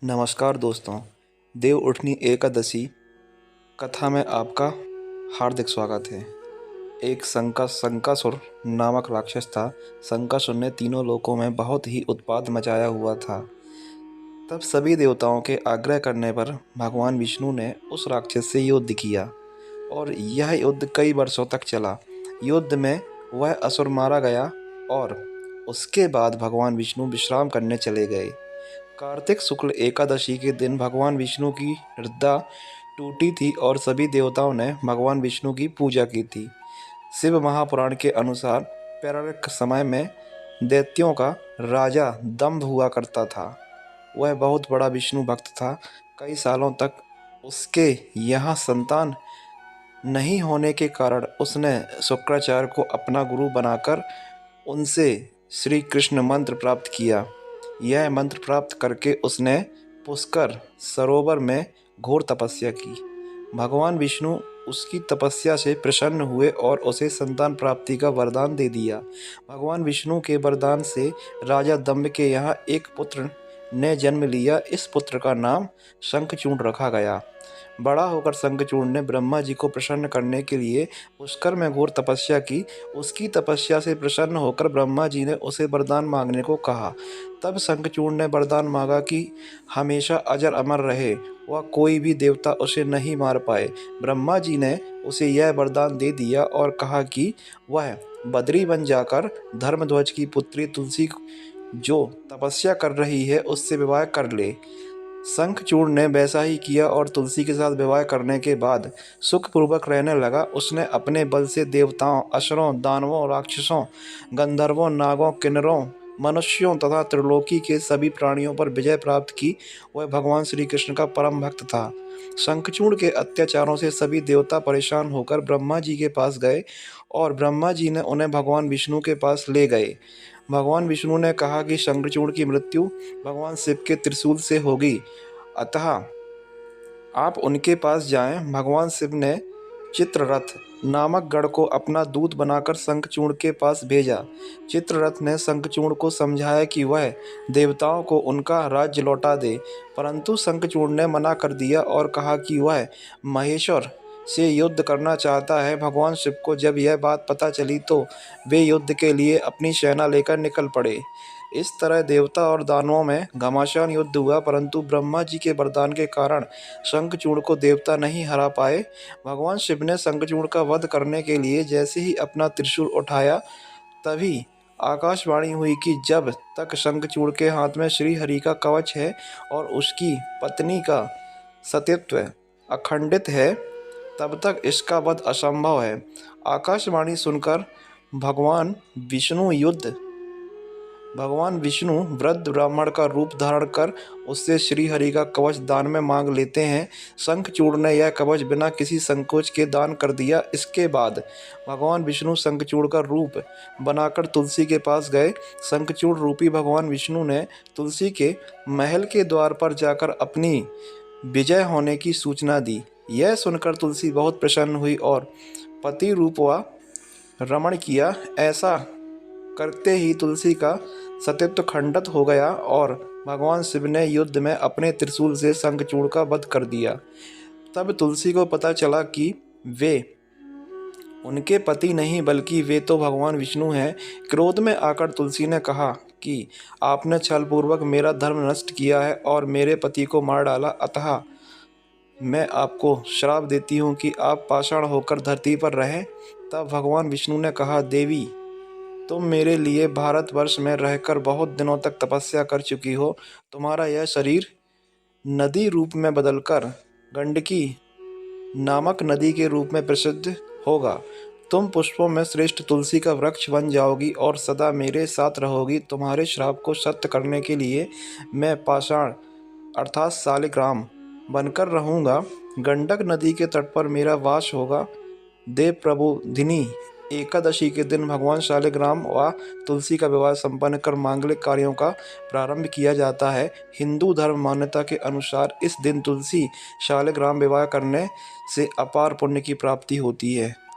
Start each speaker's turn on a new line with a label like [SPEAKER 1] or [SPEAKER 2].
[SPEAKER 1] नमस्कार दोस्तों, देव उठनी एकादशी कथा में आपका हार्दिक स्वागत है। एक शंकासुर नामक राक्षस था। शंकासुर ने तीनों लोकों में बहुत ही उत्पात मचाया हुआ था। तब सभी देवताओं के आग्रह करने पर भगवान विष्णु ने उस राक्षस से युद्ध किया और यह युद्ध कई वर्षों तक चला। युद्ध में वह असुर मारा गया और उसके बाद भगवान विष्णु विश्राम करने चले गए। कार्तिक शुक्ल एकादशी के दिन भगवान विष्णु की हृदय टूटी थी और सभी देवताओं ने भगवान विष्णु की पूजा की थी। शिव महापुराण के अनुसार पौराणिक समय में दैत्यों का राजा दंभ हुआ करता था। वह बहुत बड़ा विष्णु भक्त था। कई सालों तक उसके यहाँ संतान नहीं होने के कारण उसने शुक्राचार्य को अपना गुरु बनाकर उनसे श्री कृष्ण मंत्र प्राप्त किया। यह मंत्र प्राप्त करके उसने पुष्कर सरोवर में घोर तपस्या की। भगवान विष्णु उसकी तपस्या से प्रसन्न हुए और उसे संतान प्राप्ति का वरदान दे दिया। भगवान विष्णु के वरदान से राजा दंभ के यहाँ एक पुत्र ने जन्म लिया। इस पुत्र का नाम शंखचूड़ रखा गया। बड़ा होकर शंखचूड़ ने ब्रह्मा जी को प्रसन्न करने के लिए पुष्कर में घोर तपस्या की। उसकी तपस्या से प्रसन्न होकर ब्रह्मा जी ने उसे वरदान मांगने को कहा। तब शंखचूड़ ने वरदान मांगा कि हमेशा अजर अमर रहे, वह कोई भी देवता उसे नहीं मार पाए। ब्रह्मा जी ने उसे यह वरदान दे दिया और कहा कि वह बद्री बन जाकर धर्मध्वज की पुत्री तुलसी जो तपस्या कर रही है उससे विवाह कर ले। शंखचूड़ ने वैसा ही किया और तुलसी के साथ विवाह करने के बाद सुखपूर्वक रहने लगा। उसने अपने बल से देवताओं, असुरों, दानवों, राक्षसों, गंधर्वों, नागों, किन्नरों, मनुष्यों तथा त्रिलोकी के सभी प्राणियों पर विजय प्राप्त की। वह भगवान श्री कृष्ण का परम भक्त था। शंखचूड़ के अत्याचारों से सभी देवता परेशान होकर ब्रह्मा जी के पास गए और ब्रह्मा जी ने उन्हें भगवान विष्णु के पास ले गए। भगवान विष्णु ने कहा कि शंखचूड़ की मृत्यु भगवान शिव के त्रिशूल से होगी, अतः आप उनके पास जाएं। भगवान शिव ने चित्ररथ नामक गढ़ को अपना दूत बनाकर शंखचूड़ के पास भेजा। चित्ररथ ने शंखचूड़ को समझाया कि वह देवताओं को उनका राज्य लौटा दे, परंतु शंखचूड़ ने मना कर दिया और कहा कि वह महेश्वर से युद्ध करना चाहता है। भगवान शिव को जब यह बात पता चली तो वे युद्ध के लिए अपनी सेना लेकर निकल पड़े। इस तरह देवता और दानवों में घमासान युद्ध हुआ, परंतु ब्रह्मा जी के वरदान के कारण शंखचूड़ को देवता नहीं हरा पाए। भगवान शिव ने शंखचूड़ का वध करने के लिए जैसे ही अपना त्रिशूल उठाया, तभी आकाशवाणी हुई कि जब तक शंखचूड़ के हाथ में श्री हरि का कवच है और उसकी पत्नी का सतीत्व अखंडित है, तब तक इसका वध असंभव है। आकाशवाणी सुनकर भगवान विष्णु वृद्ध ब्राह्मण का रूप धारण कर उससे श्री हरि का कवच दान में मांग लेते हैं। शंखचूड़ ने यह कवच बिना किसी संकोच के दान कर दिया। इसके बाद भगवान विष्णु शंखचूड़ का रूप बनाकर तुलसी के पास गए। शंखचूड़ रूपी भगवान विष्णु ने तुलसी के महल के द्वार पर जाकर अपनी विजय होने की सूचना दी। यह सुनकर तुलसी बहुत प्रसन्न हुई और पति रूपवा रमण किया। ऐसा करते ही तुलसी का सतीत्व खंडित हो गया और भगवान शिव ने युद्ध में अपने त्रिशूल से शंखचूड़ का वध कर दिया। तब तुलसी को पता चला कि वे उनके पति नहीं बल्कि वे तो भगवान विष्णु हैं। क्रोध में आकर तुलसी ने कहा कि आपने छलपूर्वक मेरा धर्म नष्ट किया है और मेरे पति को मार डाला, अतः मैं आपको श्राप देती हूँ कि आप पाषाण होकर धरती पर रहें। तब भगवान विष्णु ने कहा, देवी, तुम मेरे लिए भारतवर्ष में रहकर बहुत दिनों तक तपस्या कर चुकी हो। तुम्हारा यह शरीर नदी रूप में बदलकर गंडकी नामक नदी के रूप में प्रसिद्ध होगा। तुम पुष्पों में श्रेष्ठ तुलसी का वृक्ष बन जाओगी और सदा मेरे साथ रहोगी। तुम्हारे श्राप को सत्य करने के लिए मैं पाषाण अर्थात शालिग्राम बनकर रहूँगा। गंडक नदी के तट पर मेरा वास होगा। देव प्रबोधिनी एकादशी के दिन भगवान शालिग्राम व तुलसी का विवाह संपन्न कर मांगलिक कार्यों का प्रारंभ किया जाता है। हिंदू धर्म मान्यता के अनुसार इस दिन तुलसी शालिग्राम विवाह करने से अपार पुण्य की प्राप्ति होती है।